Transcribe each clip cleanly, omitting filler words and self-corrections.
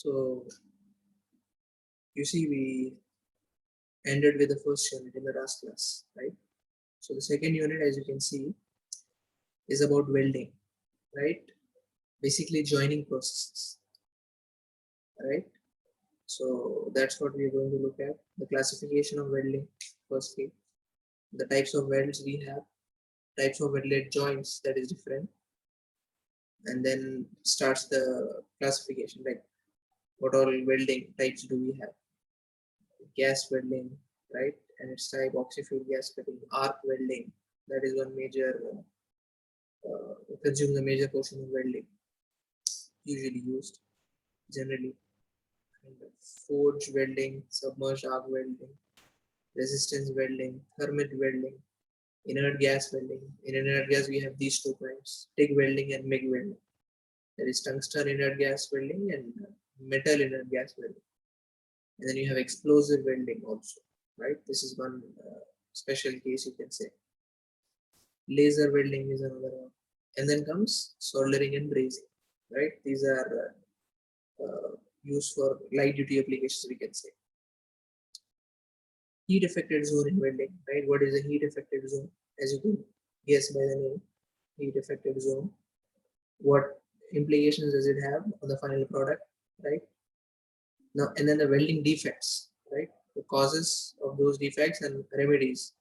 So you see, we ended with the first unit in the last class, right? So the second unit, as you can see, is about welding, right? Basically joining processes, right? So that's what we are going to look at. The classification of welding, firstly, the types of welds we have, types of welded joints, that is different, and then starts the classification, like what all welding types do we have? Gas welding, right? And its type, oxy-fuel gas cutting, arc welding, that is one major, consumes a major portion of welding, usually used generally. And forge welding, submerged arc welding, resistance welding, thermal welding, inert gas welding. In inert gas, we have these two kinds: TIG welding and MIG welding. There is tungsten inert gas welding and metal inert gas welding. And then you have explosive welding also, right? This is one special case, you can say. Laser welding is another one. And then comes soldering and brazing, right? These are used for light duty applications, we can say. Heat affected zone in welding, right? What is a heat affected zone? As you can guess by the name, heat affected zone. What implications does it have on the final product, right? Now, and then the welding defects, right? The causes of those defects and remedies,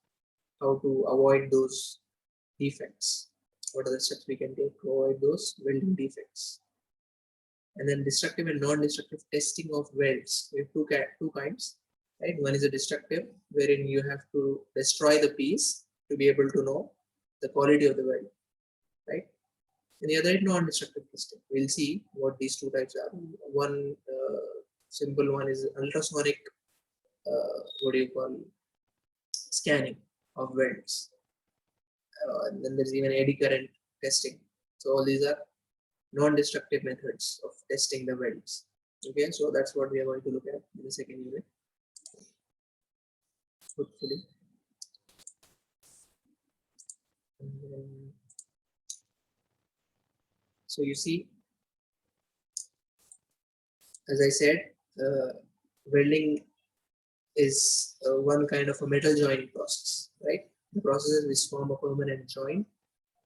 how to avoid those defects. What are the steps we can take to avoid those welding defects? And then destructive and non-destructive testing of welds. We have two kinds, right? One is a destructive, wherein you have to destroy the piece to be able to know the quality of the weld, right? And the other is non-destructive testing. We'll see what these two types are. One simple one is ultrasonic, scanning of welds. And then there's even eddy current testing. So all these are non-destructive methods of testing the welds. Okay, so that's what we are going to look at in the second unit, hopefully. So you see, as I said, welding is one kind of a metal joining process, right? The processes which form a permanent joint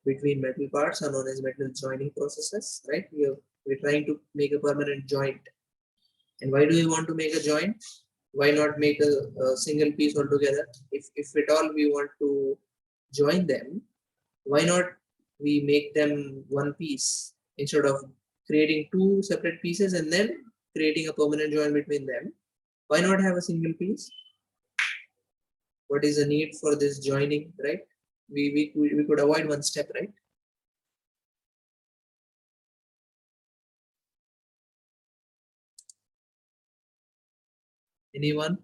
between metal parts are known as metal joining processes, right? We're trying to make a permanent joint. And why do we want to make a joint? Why not make a single piece altogether? If at all we want to join them, why not we make them one piece instead of creating two separate pieces and then creating a permanent joint between them? Why not have a single piece? What is the need for this joining, right? We could avoid one step, right? Anyone?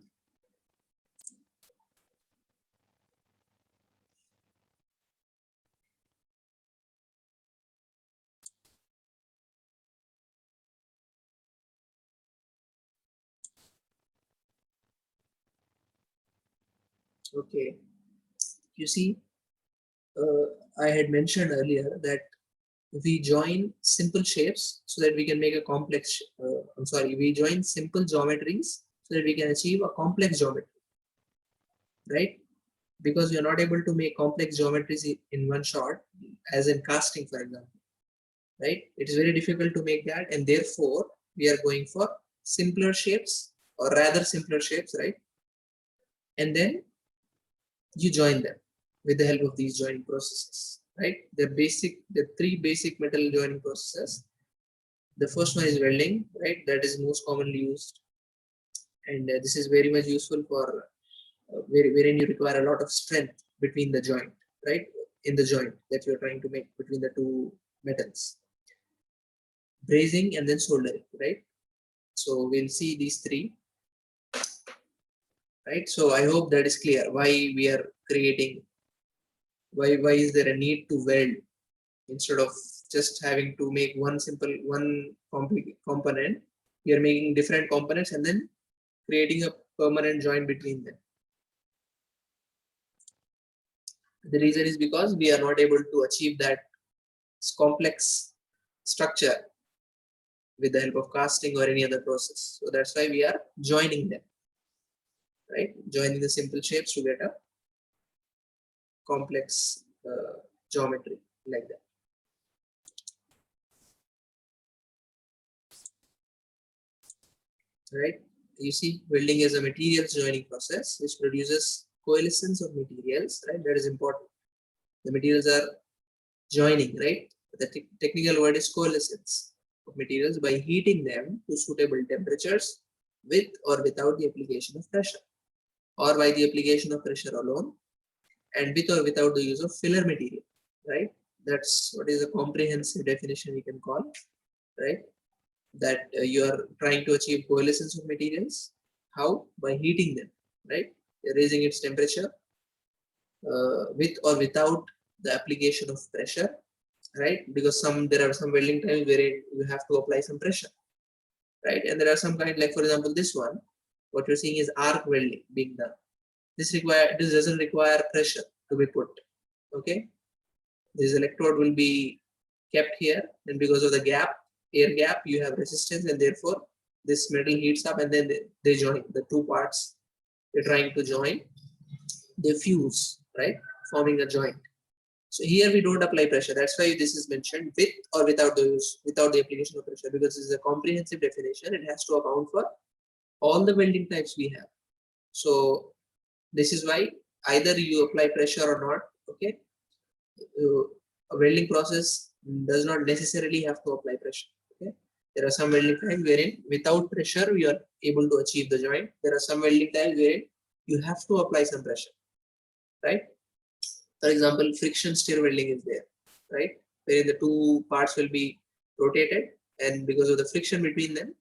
Okay. You see, I had mentioned earlier that we join simple shapes so that we can make a complex, we join simple geometries so that we can achieve a complex geometry, right? Because we are not able to make complex geometries in one shot, as in casting, for example, right? It is very difficult to make that, and therefore we are going for simpler shapes, or rather simpler shapes, right? And then you join them with the help of these joining processes, right? The three basic metal joining processes. The first one is welding, right? That is most commonly used, and this is very much useful for wherein you require a lot of strength between the joint, right? In the joint that you're trying to make between the two metals. Brazing and then soldering, right? So we'll see these three, right? So I hope that is clear why we are creating, why is there a need to weld instead of just having to make one component. We are making different components and then creating a permanent joint between them. The reason is because we are not able to achieve that complex structure with the help of casting or any other process. So that's why we are joining them, right? Joining the simple shapes to get a complex geometry like that. Right? You see, welding is a materials joining process which produces coalescence of materials, right? That is important. The materials are joining, right? The technical word is coalescence of materials by heating them to suitable temperatures with or without the application of pressure, or by the application of pressure alone, and with or without the use of filler material, right? That's what is a comprehensive definition we can call, right? That you are trying to achieve coalescence of materials. How? By heating them, right? Raising its temperature with or without the application of pressure, right? Because there are some welding times where you have to apply some pressure, right? And there are some kind, like for example this one, what you're seeing is arc welding being done. This doesn't require pressure to be put. Okay, this electrode will be kept here, and because of the gap, air gap, you have resistance, and therefore this metal heats up, and then they join the two parts. They're trying to join, they fuse, right, forming a joint. So here we don't apply pressure. That's why this is mentioned with or without without the application of pressure, because this is a comprehensive definition. It has to account for all the welding types we have. So this is why either you apply pressure or not. Okay, a welding process does not necessarily have to apply pressure. Okay, there are some welding times wherein without pressure you are able to achieve the joint. There are some welding times wherein you have to apply some pressure, right? For example, friction stir welding is there, right? Wherein the two parts will be rotated, and because of the friction between them,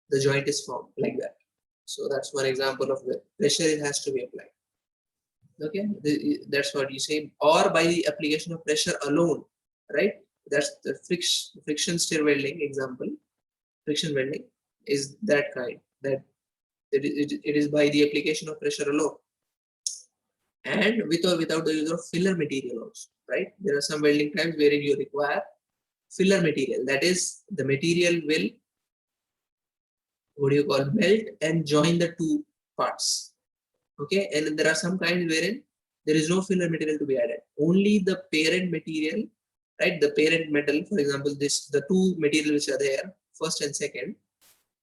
the joint is formed like that. So that's one example of the pressure it has to be applied. Okay, that's what you say, or by the application of pressure alone, right? That's the friction stir welding example. Friction welding is that kind, that it is by the application of pressure alone, and with or without the use of filler material also, right? There are some welding times wherein you require filler material. That is, the material will, what do you call, melt and join the two parts. Okay, and there are some kinds wherein there is no filler material to be added. Only the parent material, right? The parent metal, for example, the two materials which are there, first and second,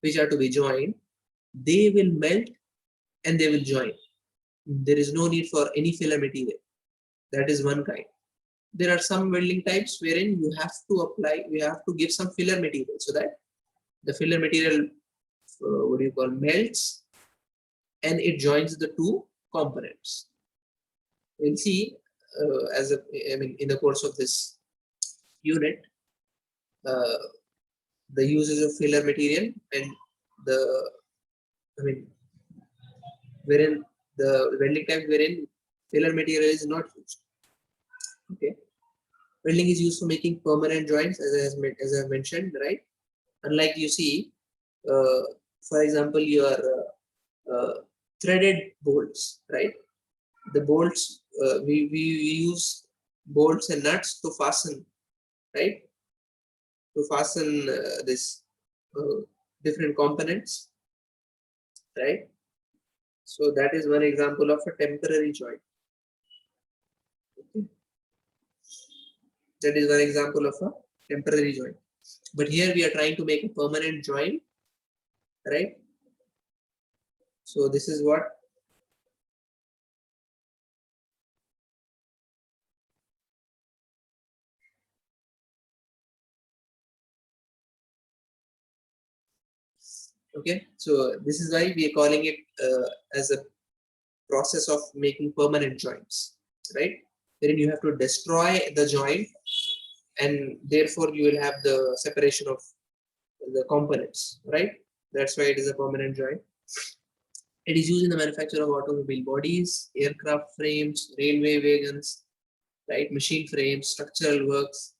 which are to be joined, they will melt and they will join. There is no need for any filler material. That is one kind. There are some welding types wherein you have to give some filler material so that the filler material, melts and it joins the two components. We'll see in the course of this unit, the uses of filler material and the, wherein the welding type wherein filler material is not used. Okay, welding is used for making permanent joints, as I mentioned, right? Unlike you see, for example, your threaded bolts, right? The bolts, we use bolts and nuts to fasten, right? To fasten this different components, right? So that is one example of a temporary joint. Okay. That is one example of a temporary joint. But here we are trying to make a permanent joint, right? So this is what okay. So this is why we are calling it as a process of making permanent joints, right? Wherein you have to destroy the joint, and therefore you will have the separation of the components, right? That's why it is a permanent joint. It is used in the manufacture of automobile bodies, aircraft frames, railway wagons, right? Machine frames, structural works,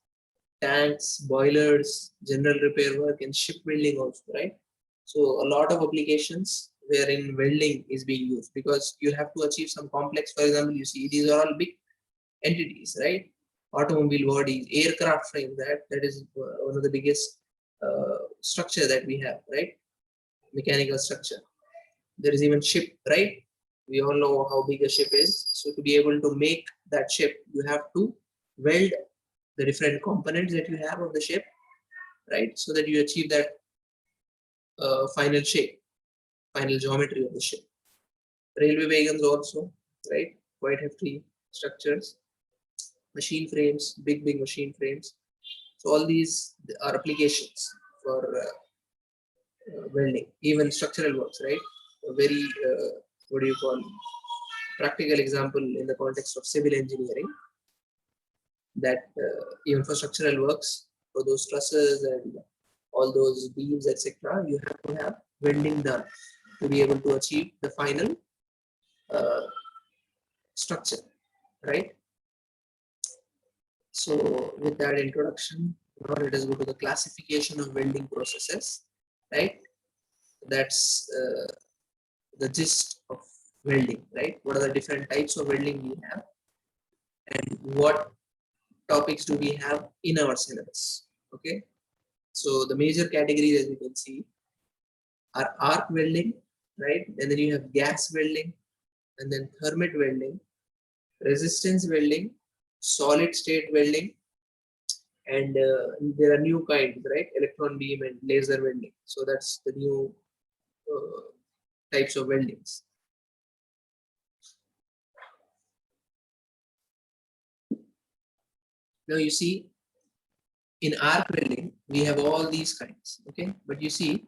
tanks, boilers, general repair work, and shipbuilding also, right? So a lot of applications wherein welding is being used, because you have to achieve some complex. For example, you see these are all big entities, right? Automobile bodies, aircraft frame, that is one of the biggest structure that we have, right? Mechanical structure. There is even ship, right? We all know how big a ship is. So to be able to make that ship, you have to weld the different components that you have of the ship, right? So that you achieve that final shape, final geometry of the ship. Railway wagons also, right? Quite hefty structures. Machine frames, big machine frames. So all these are applications for welding, even structural works, right? A very what do you call, practical example in the context of civil engineering, that even for structural works, for those trusses and all those beams, etc., you have to have welding done to be able to achieve the final uh, structure, right? So with that introduction, now let us go to the classification of welding processes, right? That's the gist of welding, right? What are the different types of welding we have, and what topics do we have in our syllabus? Okay, so the major categories, as you can see, are arc welding, right? And then you have gas welding, and then thermit welding, resistance welding, solid state welding, and there are new kinds, right? Electron beam and laser welding. So that's the new uh, types of weldings. Now you see, in arc welding, we have all these kinds, okay? But you see,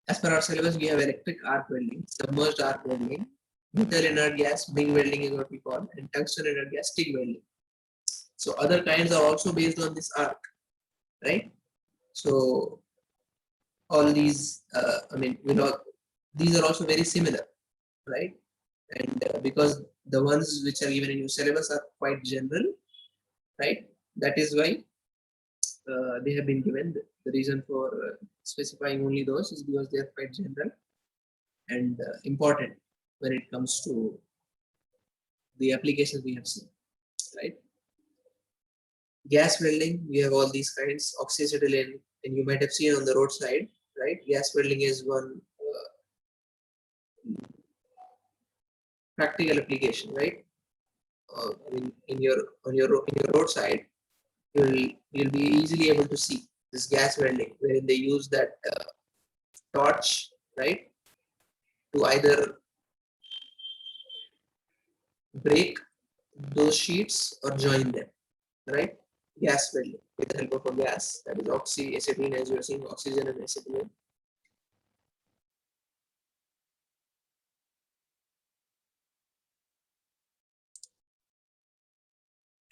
as per our syllabus, we have electric arc welding, submerged arc welding, metal inert gas, MIG welding is what we call, and tungsten inert gas, TIG welding. So other kinds are also based on this arc, right? So all these, I mean, these are also very similar, right? And because the ones which are given in your syllabus are quite general, right? That is why they have been given. The reason for specifying only those is because they are quite general and important when it comes to the applications we have seen, right? Gas welding, we have all these kinds, oxyacetylene, and you might have seen on the roadside, right? Gas welding is one practical application, right? I mean, in your roadside, you'll be easily able to see this gas welding, wherein they use that torch, right, to either break those sheets or join them, right? Gas welding with the help of a gas, that is oxyacetylene, as you are seeing, oxygen and acetylene.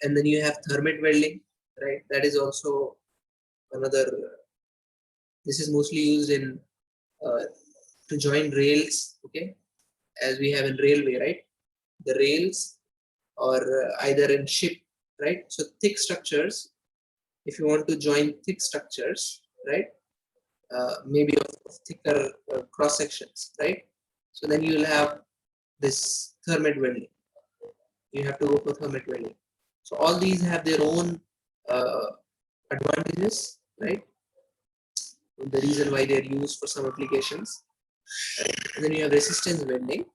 And then you have thermit welding, right? That is also another. This is mostly used in to join rails, okay, as we have in railway, right? The rails, or either in ship, right? So thick structures. If you want to join thick structures, right? Maybe of thicker cross sections, right? So then you will have this thermit welding. You have to go for thermit welding. So all these have their own uh, advantages, right? The reason why they are used for some applications. Right? And then you have resistance welding,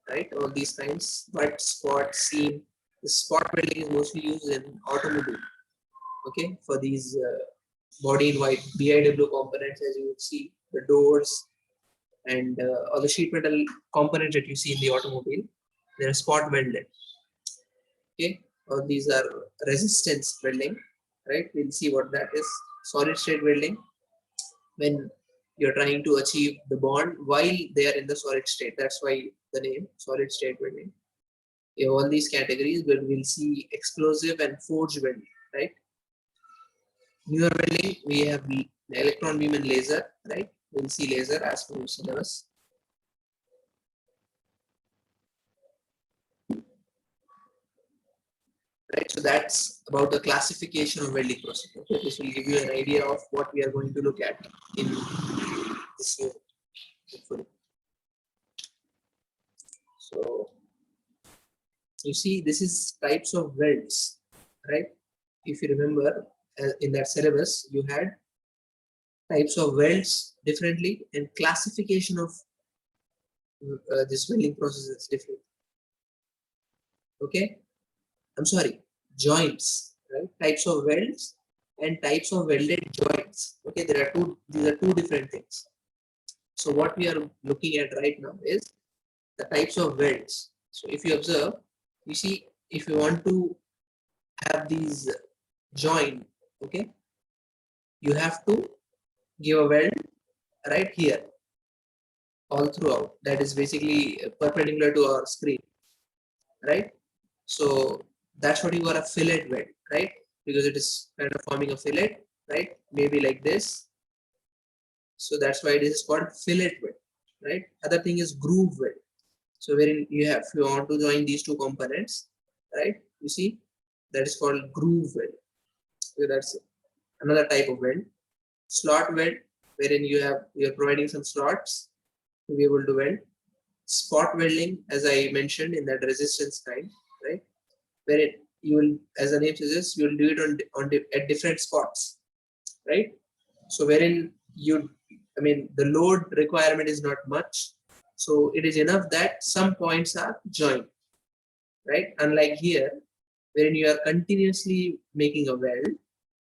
right? All these kinds, but spot, seam. The spot welding is mostly used in automobile, okay, for these body in white BIW components, as you would see, the doors and all the sheet metal components that you see in the automobile, they are spot welded. Okay, all these are resistance welding, right? We'll see what that is. Solid state welding, when you're trying to achieve the bond while they are in the solid state. That's why the name solid state welding. We have all these categories, but we'll see explosive and forge welding, right? Newer welding, we have the electron beam and laser, right? We'll see laser as per syllabus. Right, so that's about the classification of welding process. Okay, this will give you an idea of what we are going to look at in this unit. Hopefully. So you see, this is types of welds, right? If you remember, in that syllabus, you had types of welds differently, and classification of this welding process is different. Okay, I'm sorry, joints, right? Types of welds and types of welded joints. Okay, there are two. These are two different things. So what we are looking at right now is the types of welds. So if you observe, you see, if you want to have these join, okay, you have to give a weld right here all throughout. That is basically perpendicular to our screen, right? So that's what you are a fillet weld, right? Because it is kind of forming a fillet, right? Maybe like this. So that's why this is called fillet weld, right? Other thing is groove weld. So wherein you have, if you want to join these two components, right? You see, that is called groove weld. So that's another type of weld. Slot weld, wherein you're providing some slots to be able to weld. Spot welding, as I mentioned in that resistance kind, right? Where you will, as the name suggests, you will do it at different spots, right? So wherein the load requirement is not much, so it is enough that some points are joined, right? Unlike here, wherein you are continuously making a weld,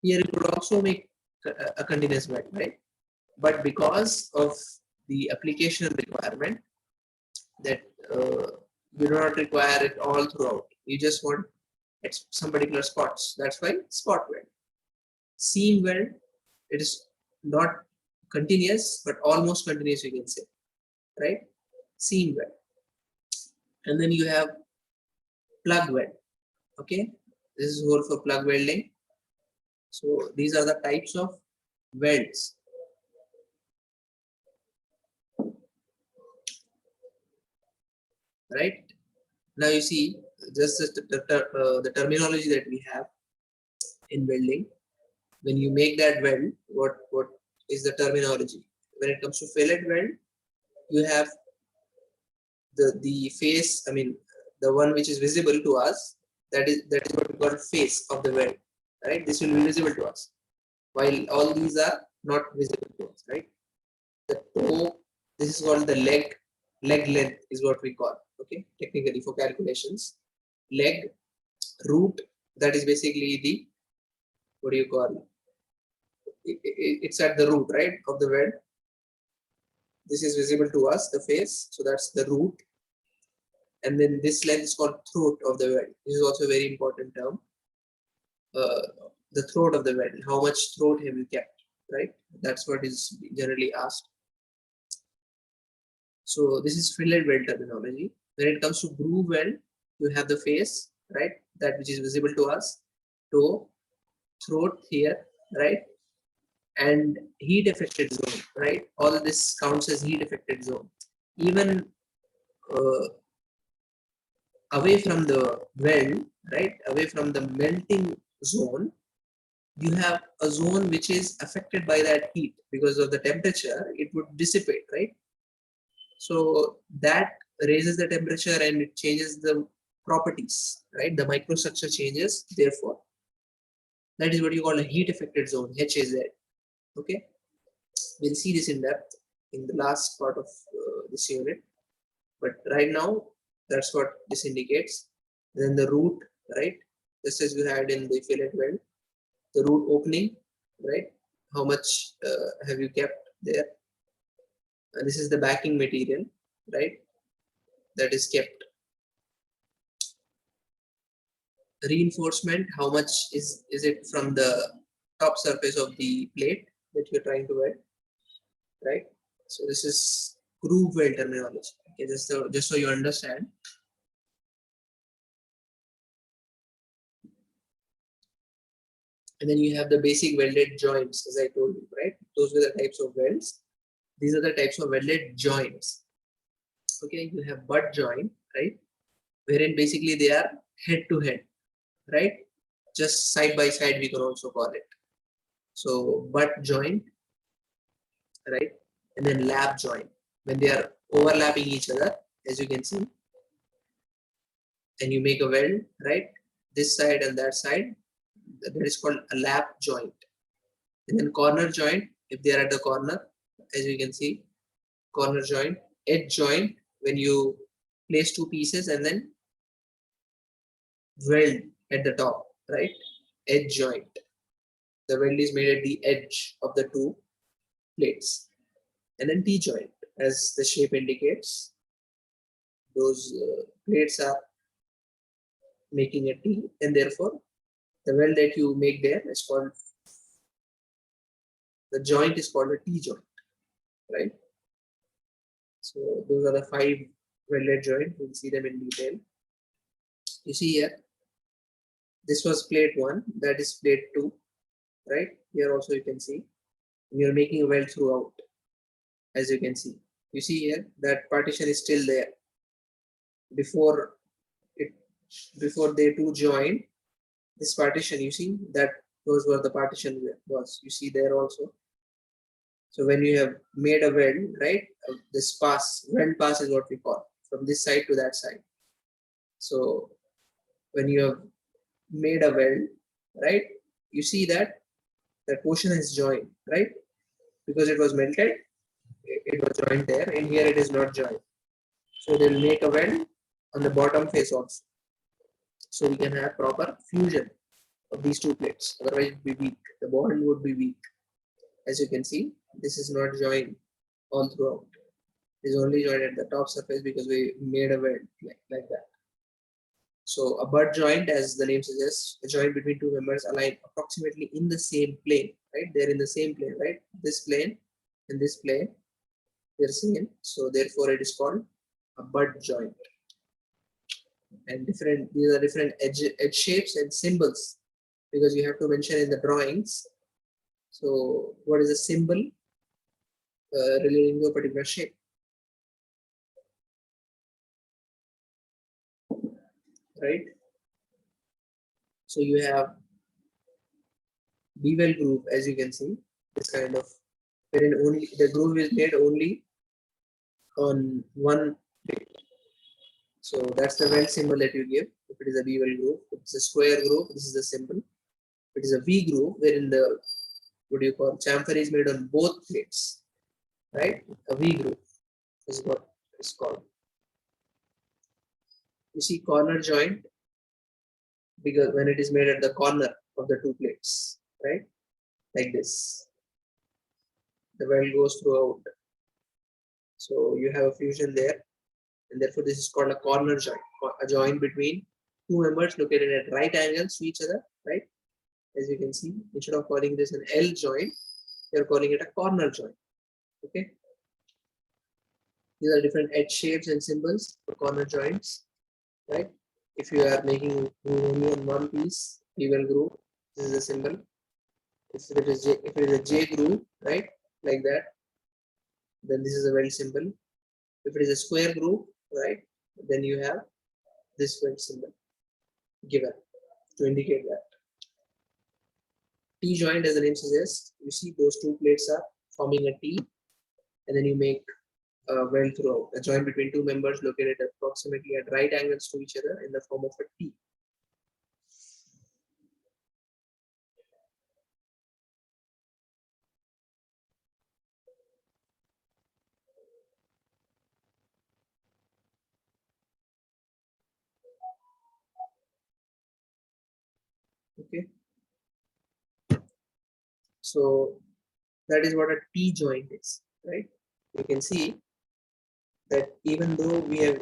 here you could also make a continuous weld, right? But because of the application requirement that you do not require it all throughout, you just want at some particular spots. That's why spot weld. Seam weld, it is not continuous but almost continuous, you can say, right? Seam weld. And then you have plug weld. Okay, this is whole for plug welding. So these are the types of welds, right? Now you see just the terminology that we have in welding. When you make that weld, what is the terminology? When it comes to fillet weld, you have the face, the one which is visible to us, that is what we call face of the weld, right? This will be visible to us, while all these are not visible to us, right? The toe, this is called the leg length is what we call, okay, technically for calculations. Leg, root, that is basically the, what do you call it's at the root, right, of the weld. This is visible to us, the face, so that's the root. And then this length is called throat of the weld. This is also a very important term. The throat of the weld, how much throat have you kept, right? That's what is generally asked. So this is fillet weld terminology. When it comes to groove weld, you have the face, right, that which is visible to us, toe, throat here, right, and heat affected zone, right? All of this counts as heat affected zone. Even uh, away from the weld, right, away from the melting zone, you have a zone which is affected by that heat. Because of the temperature, it would dissipate, right? So that raises the temperature and it changes the properties, right? The microstructure changes, therefore that is what you call a heat affected zone, HAZ. Okay, we'll see this in depth in the last part of this unit, but right now that's what this indicates. Then the root, right, just as you had in the fillet weld, the root opening, right, how much have you kept there. And this is the backing material, right, that is kept. Reinforcement, how much is it from the top surface of the plate that you're trying to weld, right? So this is groove weld terminology, okay, just so you understand. And then you have the basic welded joints, as I told you, right? Those were the types of welds. These are the types of welded joints. Okay, you have butt joint, right, wherein basically they are head to head, right? Just side by side, we can also call it. So butt joint, right? And then lap joint, when they are overlapping each other, as you can see, and you make a weld, right? This side and that side, that is called a lap joint. And then corner joint, if they are at the corner, as you can see, corner joint, edge joint, when you place two pieces and then weld at the top, right? Edge joint. The weld is made at the edge of the two plates. And then T joint, as the shape indicates, those plates are making a T, and therefore the weld that you make there is called, the joint is called a T joint, right? So those are the 5 welded joints. We'll see them in detail. You see here, this was plate 1, that is plate 2, right? Here also you can see, you're making a weld throughout, as you can see. You see here, that partition is still there. Before they two join, this partition, you see, that those were the partition was, you see there also. So when you have made a weld, right, this pass, weld pass is what we call, from this side to that side. So when you have made a weld, right, you see that that portion is joined, right, because it was melted, it was joined there, and here it is not joined. So they'll make a weld on the bottom face also. So we can have proper fusion of these two plates, otherwise it would be weak. The bond would be weak. As you can see, this is not joined all throughout. It is only joined at the top surface because we made a weld like that. So a butt joint, as the name suggests, a joint between two members aligned approximately in the same plane, right? They're in the same plane, right? This plane and this plane, they're same. So therefore it is called a butt joint. And these are different edge shapes and symbols, because you have to mention in the drawings. So what is a symbol relating to a particular shape? Right? So you have bevel groove, as you can see, this kind of, wherein only the groove is made only on one plate. So that's the weld symbol that you give. If it is a bevel groove, if it's a square groove, this is the symbol. If it is a V groove, wherein the, what do you call, chamfer is made on both plates, right? A V groove is what it's called. You see corner joint, because when it is made at the corner of the two plates, right? Like this, the weld goes throughout. So you have a fusion there, and therefore this is called a corner joint, a joint between two members located at right angles to each other, right? As you can see, instead of calling this an L joint, they are calling it a corner joint. Okay. These are different edge shapes and symbols for corner joints, right? If you are making only on one piece, bevel groove, this is a symbol. If it is a J groove, right, like that, then this is a weld symbol. If it is a square groove, right, then you have this weld symbol given to indicate that. T joint, as the name suggests, you see those two plates are forming a T, and then you make a weld throughout, a joint between two members located approximately at right angles to each other in the form of a T. Okay. So that is what a T joint is, right? You can see that even though we have,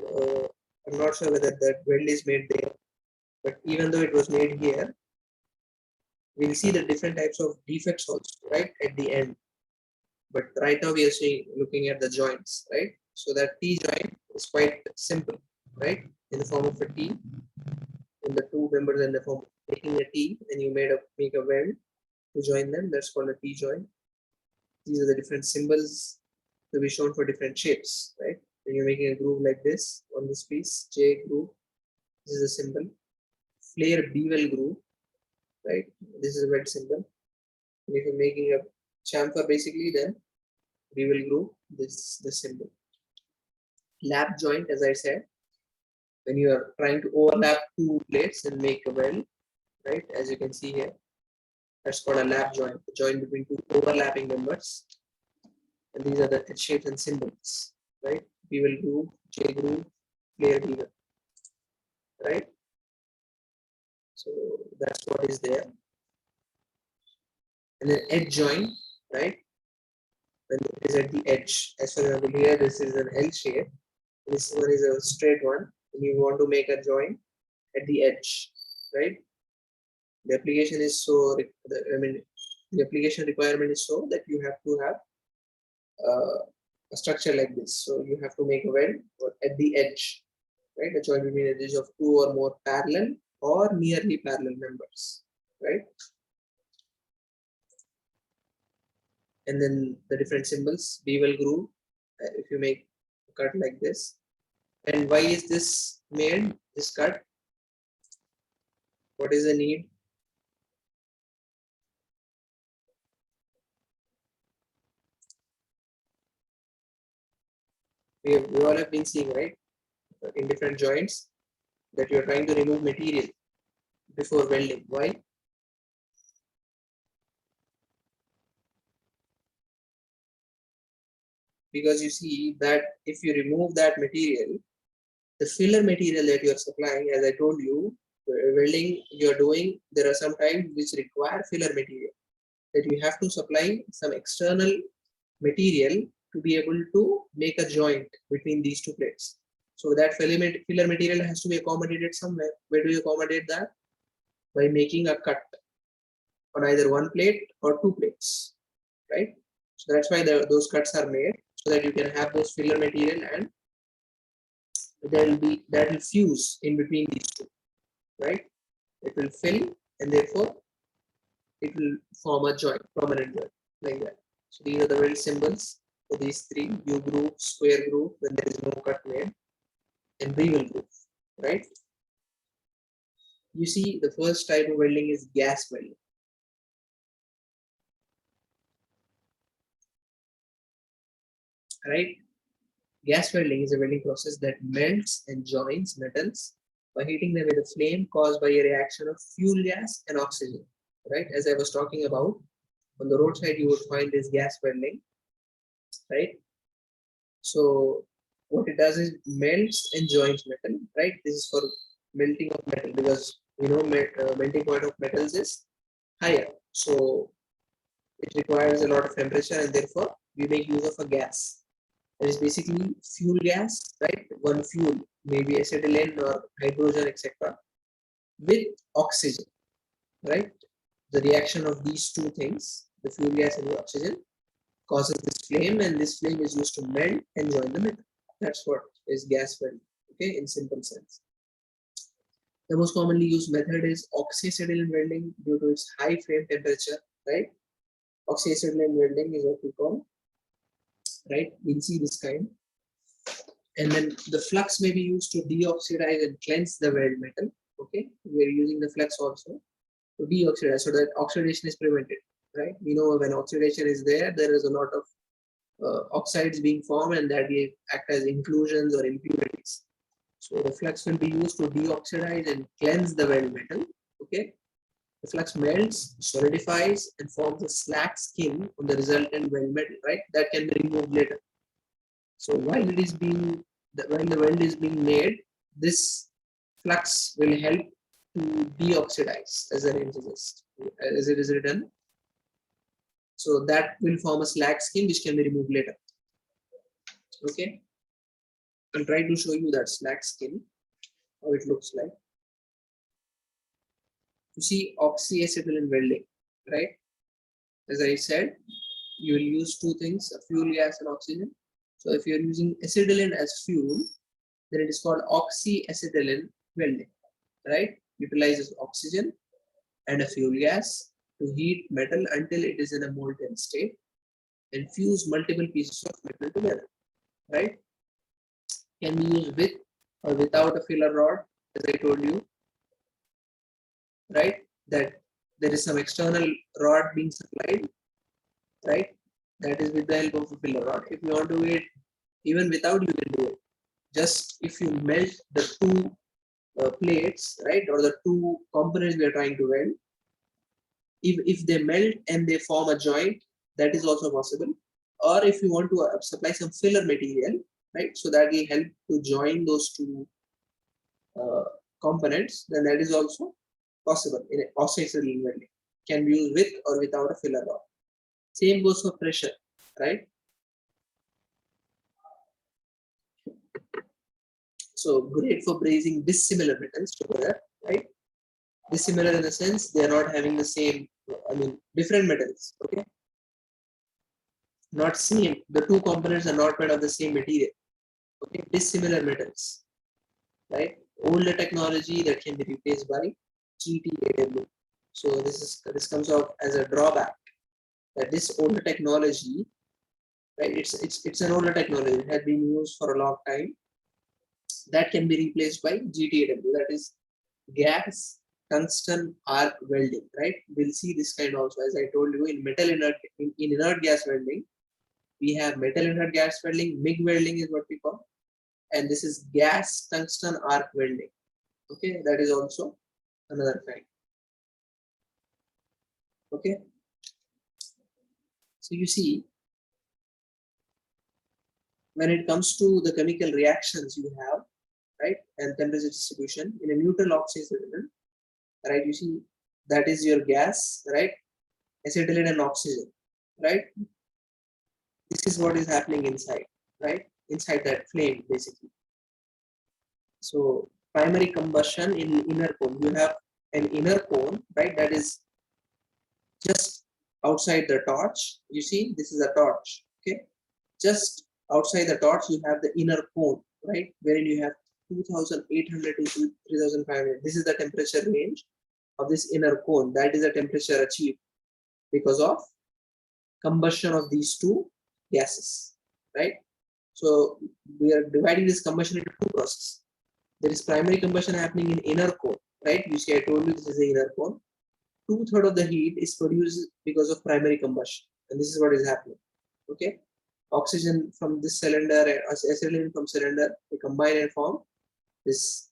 I'm not sure whether that weld is made there, but even though it was made here, we'll see the different types of defects also, right, at the end. But right now we are looking at the joints, right? So that T joint is quite simple, right? In the form of a T, in the two members in the form of making a T, and you make a weld to join them. That's called a T joint. These are the different symbols to be shown for different shapes, right? When you're making a groove like this on this piece, J groove, this is a symbol. Flare bevel groove, right? This is a weld symbol. And if you're making a chamfer, basically, then bevel groove, this is the symbol. Lap joint, as I said, when you are trying to overlap two plates and make a weld, right? As you can see here, That's called a lap joint, the joint between two overlapping members. And these are the edge shapes and symbols, right? Bevel groove, J groove, flare bevel, right? So that's what is there. And then edge joint, right? When it is at the edge, as for example here, this is an L shape. This one is a straight one, and you want to make a joint at the edge, right? The application is so, the application requirement is so that you have to have a structure like this. So you have to make a weld at the edge, right? A joint between edges of two or more parallel or nearly parallel members, right? And then the different symbols, bevel groove, if you make a cut like this. And why is this made, this cut? What is the need? We all have been seeing, right, in different joints, that you are trying to remove material before welding. Why? Because you see that if you remove that material, the filler material that you are supplying, as I told you, welding you are doing, there are some times which require filler material, that you have to supply some external material to be able to make a joint between these two plates. So that filler material has to be accommodated somewhere. Where do you accommodate that? By making a cut on either one plate or two plates, right? So that's why those cuts are made, so that you can have those filler material, and that will fuse in between these two, right? It will fill, and therefore it will form a joint, permanent joint, like that. So these are the weld symbols for these three: U groove, square groove when there is no cut made, and bevel groove, right? You see, the first type of welding is gas welding, right? Gas welding is a welding process that melts and joins metals by heating them with a flame caused by a reaction of fuel gas and oxygen, right? As I was talking about, on the roadside you would find this gas welding, right? So what it does is melts and joins metal, right? This is for melting of metal, because melting point of metals is higher, so it requires a lot of temperature, and therefore we make use of a gas. It is basically fuel gas, right? One fuel, maybe acetylene or hydrogen, etc., with oxygen, right? The reaction of these two things, the fuel gas and the oxygen, causes this flame, and this flame is used to melt and join the metal. That's what is gas welding, okay, in simple sense. The most commonly used method is oxyacetylene welding due to its high flame temperature, right? Oxyacetylene welding is what we call, right? We'll see this kind. And then the flux may be used to deoxidize and cleanse the weld metal. Okay, we're using the flux also to deoxidize, so that oxidation is prevented, right? We know when oxidation is there, there is a lot of oxides being formed, and that will act as inclusions or impurities. So the flux will be used to deoxidize and cleanse the weld metal. Okay, the flux melts, solidifies, and forms a slack skin on the resultant weld metal, right? That can be removed later. So while it is being, when the weld is being made, this flux will help to deoxidize, as the name suggests, as it is written. So that will form a slack skin which can be removed later. Okay, I'll try to show you that slack skin, how it looks like. You see oxyacetylene welding, right? As I said, you will use two things, a fuel gas and oxygen. So if you're using acetylene as fuel, then it is called oxyacetylene welding, right? Utilizes oxygen and a fuel gas to heat metal until it is in a molten state and fuse multiple pieces of metal together, right? Can be used with or without a filler rod, as I told you, right? That there is some external rod being supplied, right? That is with the help of a filler rod. If you want to do it even without, you can do it. Just if you melt the two plates, right, or the two components we are trying to weld, If they melt and they form a joint, that is also possible. Or if you want to supply some filler material, right, so that will help to join those two uh, components, then that is also possible in a oxide settling welding. Can be used with or without a filler rod. Same goes for pressure, right? So great for brazing dissimilar metals together, right? Dissimilar in the sense they are not having the same, I mean, different metals, okay? Not same. The two components are not made of the same material, okay? Dissimilar metals, right? Older technology that can be replaced by GTAW. So this comes out as a drawback that this older technology, right? It's an older technology. It had been used for a long time. That can be replaced by GTAW. That is gas tungsten arc welding, right? We'll see this kind also, as I told you, in metal inert in inert gas welding. We have metal inert gas welding, MIG welding is what we call, and this is gas tungsten arc welding. Okay, that is also another kind. Okay, so you see, when it comes to the chemical reactions you have, right, and temperature distribution in a neutral oxide settlement, right, you see that is your gas, right, acetylene and oxygen, right? This is what is happening inside, right, inside that flame basically. So primary combustion in inner cone, you have an inner cone, right, that is just outside the torch. You see, this is a torch, okay? Just outside the torch, you have the inner cone, right, wherein you have 2800 to 3500. This is the temperature range of this inner cone. That is the temperature achieved because of combustion of these two gases, right? So we are dividing this combustion into two processes. There is primary combustion happening in inner core, right? You see, I told you this is the inner core. 2/3 of the heat is produced because of primary combustion, and this is what is happening. Okay, oxygen from this cylinder and acetylene from cylinder, they combine and form this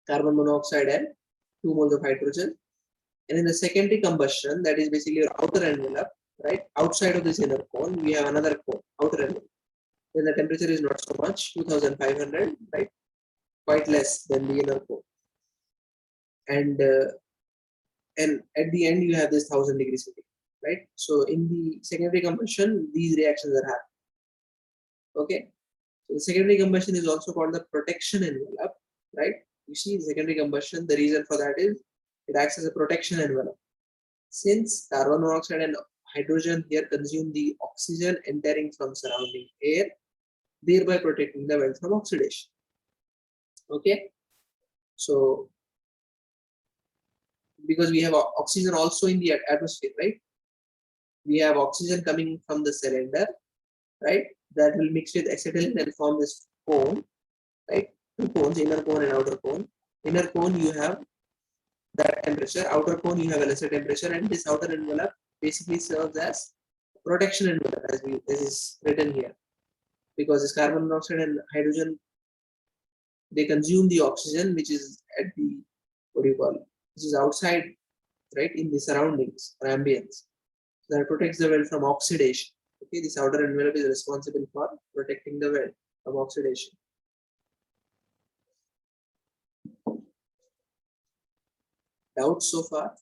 carbon monoxide and 2 moles of hydrogen. And in the secondary combustion, that is basically your outer envelope, right? Outside of this inner cone, we have another cone, outer envelope. Then the temperature is not so much, 2500, right? Quite less than the inner core. And at the end, you have this 1000 degrees centigrade, right? So in the secondary combustion, these reactions are happening. Okay. So the secondary combustion is also called the protection envelope, right? You see, the secondary combustion, the reason for that is it acts as a protection envelope. Since carbon monoxide and hydrogen here consume the oxygen entering from surrounding air, thereby protecting the weld from oxidation. Okay, so because we have oxygen also in the atmosphere, right? We have oxygen coming from the cylinder, right? That will mix with acetylene and form this cone, right? Two cones, inner cone and outer cone. Inner cone you have that temperature, outer cone you have a lesser temperature, and this outer envelope basically serves as protection envelope, as is written here, because this carbon monoxide and hydrogen, they consume the oxygen which is at the, what do you call it, which is outside, right, in the surroundings or ambience. So that protects the weld from oxidation. Okay, this outer envelope is responsible for protecting the weld from oxidation. Doubts so far?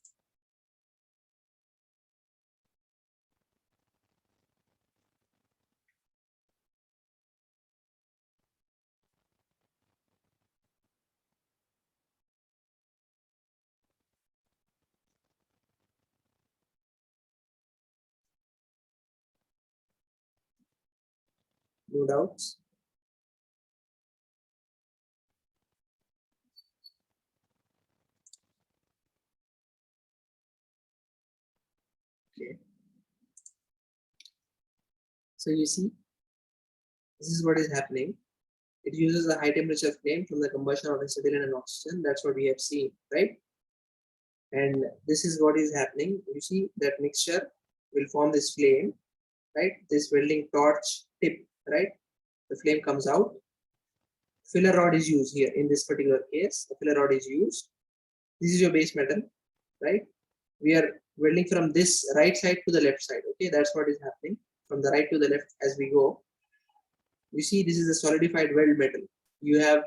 No doubts? Okay. So you see, this is what is happening. It uses a high temperature flame from the combustion of acetylene and oxygen. That's what we have seen, right? And this is what is happening. You see that mixture will form this flame, right? This welding torch tip, right? The flame comes out. Filler rod is used here in this particular case. The filler rod is used. This is your base metal, right? We are welding from this right side to the left side. Okay, that's what is happening from the right to the left as we go. You see, this is a solidified weld metal. You have